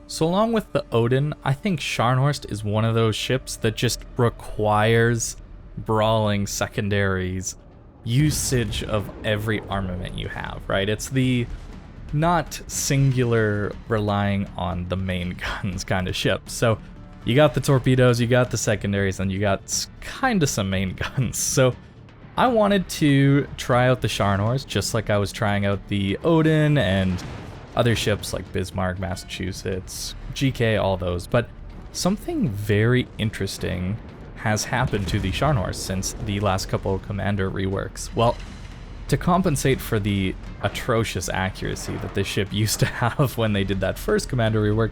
So along with the Odin, I think Scharnhorst is one of those ships that just requires brawling secondaries, usage of every armament you have, right? It's the not singular relying on the main guns kind of ship. So you got the torpedoes, you got the secondaries, and you got kind of some main guns. So I wanted to try out the Scharnhorst just like I was trying out the Odin and other ships like Bismarck, Massachusetts, GK, all those. But something very interesting has happened to the Scharnhorst since the last couple of commander reworks. Well, to compensate for the atrocious accuracy that this ship used to have when they did that first commander rework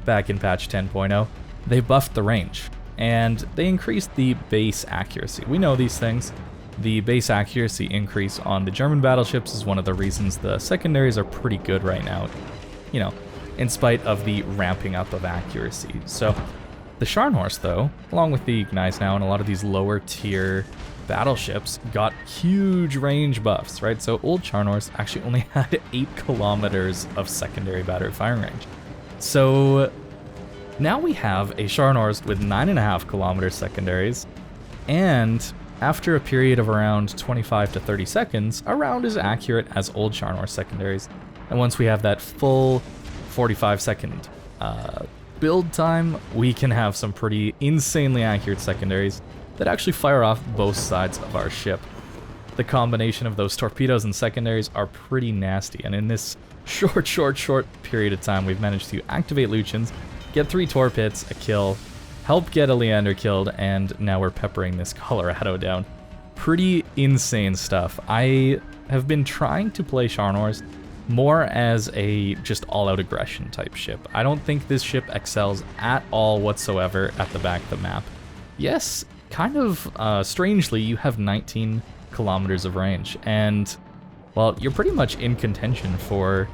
back in patch 10.0, they buffed the range and they increased the base accuracy. We know these things. The base accuracy increase on the German battleships is one of the reasons the secondaries are pretty good right now, you know, in spite of the ramping up of accuracy. So the Scharnhorst, though, along with the Gneisenau and a lot of these lower tier battleships, got huge range buffs, right? So old Scharnhorst actually only had 8 kilometers of secondary battery firing range. So now we have a Scharnhorst with 9.5 kilometer secondaries, and after a period of around 25 to 30 seconds, around as accurate as old Scharnhorst secondaries. And once we have that full 45-second build time, we can have some pretty insanely accurate secondaries that actually fire off both sides of our ship. The combination of those torpedoes and secondaries are pretty nasty, and in this short period of time, we've managed to activate Lucians, get 3 torpedoes, a kill, help get a Leander killed, and now we're peppering this Colorado down. Pretty insane stuff. I have been trying to play Scharnhorst more as a just all-out aggression type ship. I don't think this ship excels at all whatsoever at the back of the map. Yes, kind of strangely, you have 19 kilometers of range, and, well, you're pretty much in contention for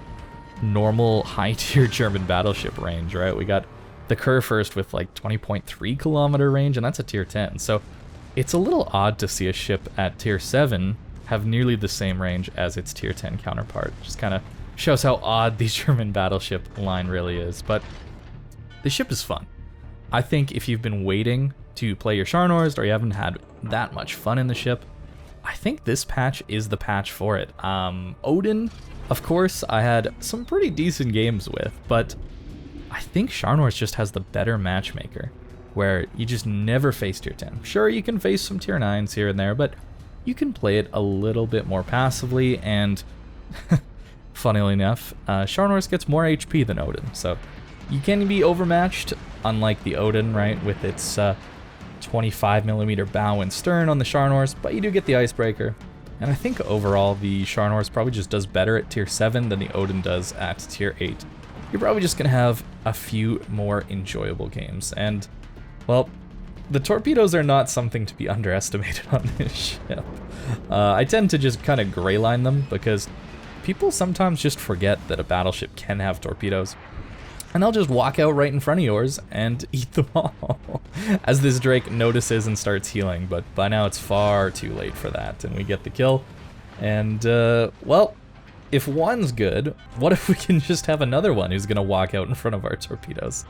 normal high-tier German battleship range, right? We got the Kurfürst with like 20.3 kilometer range, and that's a tier 10. So it's a little odd to see a ship at tier 7 have nearly the same range as its tier 10 counterpart. Just kind of shows how odd the German battleship line really is. But the ship is fun. I think if you've been waiting to play your Scharnhorst or you haven't had that much fun in the ship, I think this patch is the patch for it. Odin, of course, I had some pretty decent games with, but I think Scharnhorst just has the better matchmaker, where you just never face tier 10. Sure, you can face some tier 9s here and there, but you can play it a little bit more passively, and funnily enough, Scharnhorst gets more HP than Odin, so you can be overmatched, unlike the Odin, right, with its 25mm bow and stern on the Scharnhorst, but you do get the icebreaker. And I think overall the Scharnhorst probably just does better at tier 7 than the Odin does at tier 8. You're probably just going to have a few more enjoyable games. And, well, the torpedoes are not something to be underestimated on this ship. I tend to just kind of gray line them because people sometimes just forget that a battleship can have torpedoes. And they'll just walk out right in front of yours and eat them all as this Drake notices and starts healing. But by now it's far too late for that, and we get the kill. And, well, if one's good, what if we can just have another one who's going to walk out in front of our torpedoes?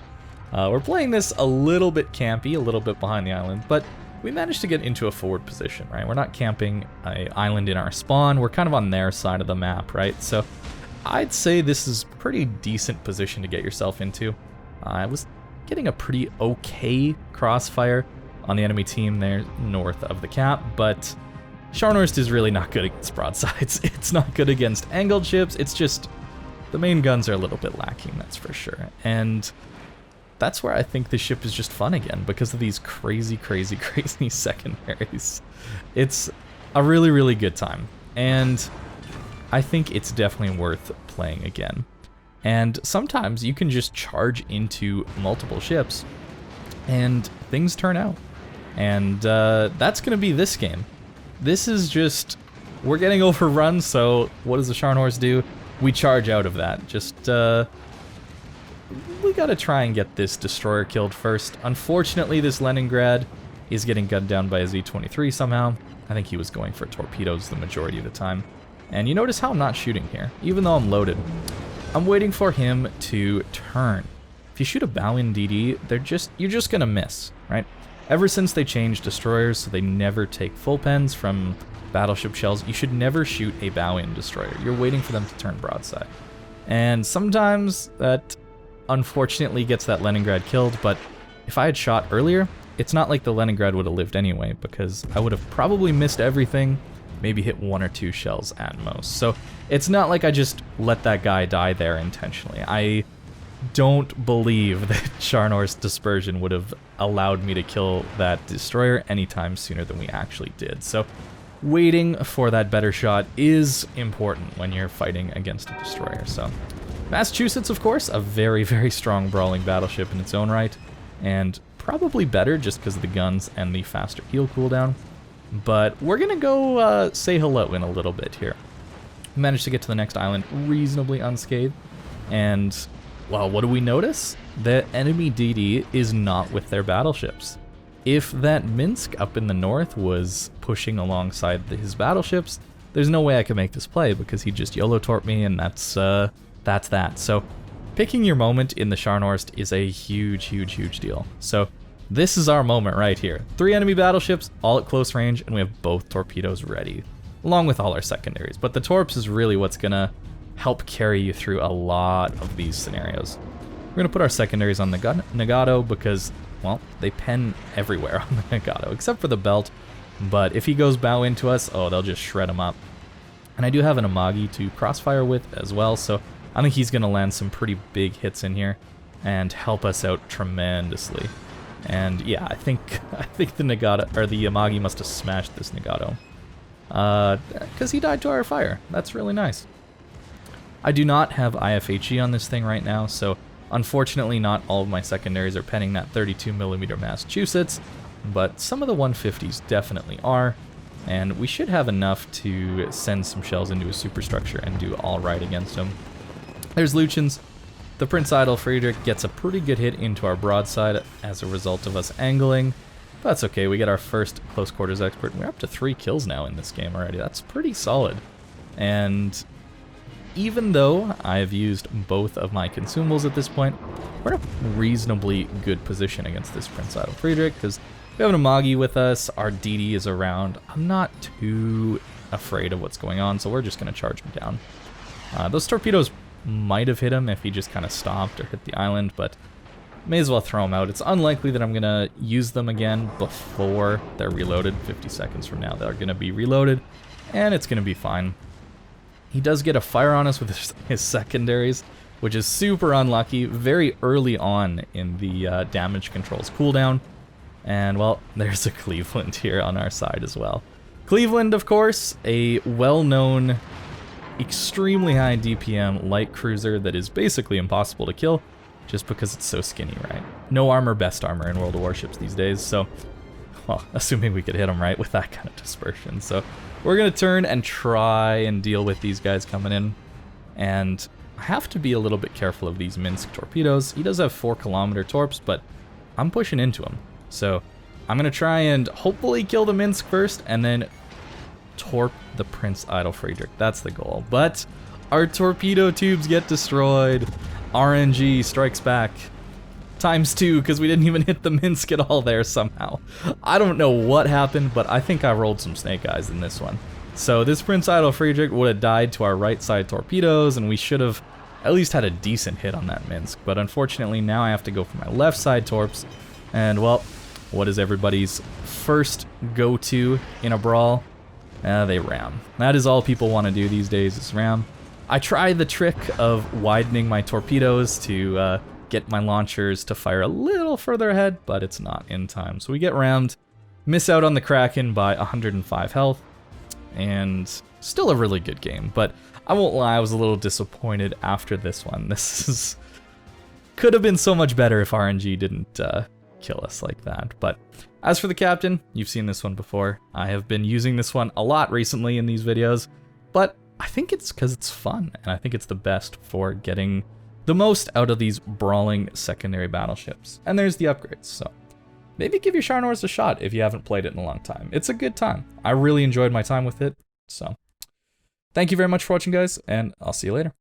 We're playing this a little bit campy, a little bit behind the island, but we managed to get into a forward position, right? We're not camping an island in our spawn. We're kind of on their side of the map, right? So I'd say this is a pretty decent position to get yourself into. I was getting a pretty okay crossfire on the enemy team there north of the cap, but Scharnhorst is really not good against broadsides. It's not good against angled ships. It's just the main guns are a little bit lacking, that's for sure. And that's where I think the ship is just fun again, because of these crazy secondaries. It's a really, really good time. And I think it's definitely worth playing again. And sometimes you can just charge into multiple ships and things turn out. And that's going to be this game. This is just, we're getting overrun, so what does the Scharnhorst do? We charge out of that. Just, we gotta try and get this destroyer killed first. Unfortunately, this Leningrad is getting gunned down by a Z-23 somehow. I think he was going for torpedoes the majority of the time. And you notice how I'm not shooting here, even though I'm loaded. I'm waiting for him to turn. if you shoot a bow-in DD, you're just gonna miss, right? Ever since they changed destroyers so they never take full pens from battleship shells, you should never shoot a bow-in destroyer. You're waiting for them to turn broadside. And sometimes that unfortunately gets that Leningrad killed, but if I had shot earlier, it's not like the Leningrad would have lived anyway, because I would have probably missed everything, maybe hit 1 or 2 shells at most. So it's not like I just let that guy die there intentionally. I don't believe that Scharnhorst dispersion would have allowed me to kill that destroyer anytime sooner than we actually did. So waiting for that better shot is important when you're fighting against a destroyer. So Massachusetts, of course, a very, very strong brawling battleship in its own right, and probably better just because of the guns and the faster heal cooldown. But we're gonna go say hello in a little bit here. We managed to get to the next island reasonably unscathed, and well, what do we notice? The enemy DD is not with their battleships. If that Minsk up in the north was pushing alongside his battleships, there's no way I could make this play because he just YOLO torped me, and that's that. So picking your moment in the Scharnhorst is a huge, huge, huge deal. So this is our moment right here. 3 enemy battleships, all at close range, and we have both torpedoes ready, along with all our secondaries. But the torps is really what's gonna help carry you through a lot of these scenarios. We're gonna put our secondaries on the Nagato because, well, they pen everywhere on the Nagato, except for the belt. But if he goes bow into us, oh, they'll just shred him up. And I do have an Amagi to crossfire with as well, so I think he's gonna land some pretty big hits in here and help us out tremendously. And yeah, I think the Nagato, or the Amagi must have smashed this Nagato. Because he died to our fire. That's really nice. I do not have IFHE on this thing right now, so unfortunately not all of my secondaries are penning that 32mm Massachusetts, but some of the 150s definitely are, and we should have enough to send some shells into a superstructure and do all right against them. There's Luchins. The Prince Idol Friedrich gets a pretty good hit into our broadside as a result of us angling. But that's okay, we get our first close quarters expert. We're up to 3 kills now in this game already. That's pretty solid. And even though I've used both of my consumables at this point, we're in a reasonably good position against this Prince Idol Friedrich because we have an Amagi with us, our DD is around. I'm not too afraid of what's going on, so we're just going to charge him down. Those torpedoes might have hit him if he just kind of stopped or hit the island, but may as well throw him out. It's unlikely that I'm going to use them again before they're reloaded. 50 seconds from now, they're going to be reloaded, and it's going to be fine. He does get a fire on us with his secondaries, which is super unlucky very early on in the damage controls cooldown. And, well, there's a Cleveland here on our side as well. Cleveland, of course, a well-known, extremely high DPM light cruiser that is basically impossible to kill just because it's so skinny, right? No armor, best armor in World of Warships these days, so, well, assuming we could hit him right with that kind of dispersion. So we're going to turn and try and deal with these guys coming in, and I have to be a little bit careful of these Minsk torpedoes. He does have 4-kilometer torps, but I'm pushing into him. So I'm going to try and hopefully kill the Minsk first, and then torp the Prince Idol Friedrich. That's the goal. But our torpedo tubes get destroyed. RNG strikes back. ×2, because we didn't even hit the Minsk at all there somehow. I don't know what happened, but I think I rolled some snake eyes in this one. So this Prince Idol Friedrich would have died to our right side torpedoes, and we should have at least had a decent hit on that Minsk. But unfortunately, now I have to go for my left side torps. And, well, what is everybody's first go-to in a brawl? They ram. That is all people want to do these days, is ram. I tried the trick of widening my torpedoes to get my launchers to fire a little further ahead, but it's not in time. So we get rammed, miss out on the Kraken by 105 health, and still a really good game. But I won't lie, I was a little disappointed after this one. This could have been so much better if RNG didn't kill us like that. But as for the captain, you've seen this one before. I have been using this one a lot recently in these videos, but I think it's because it's fun, and I think it's the best for getting the most out of these brawling secondary battleships. And there's the upgrades, so maybe give your Scharnhorst a shot if you haven't played it in a long time. It's a good time. I really enjoyed my time with it, so thank you very much for watching, guys, and I'll see you later.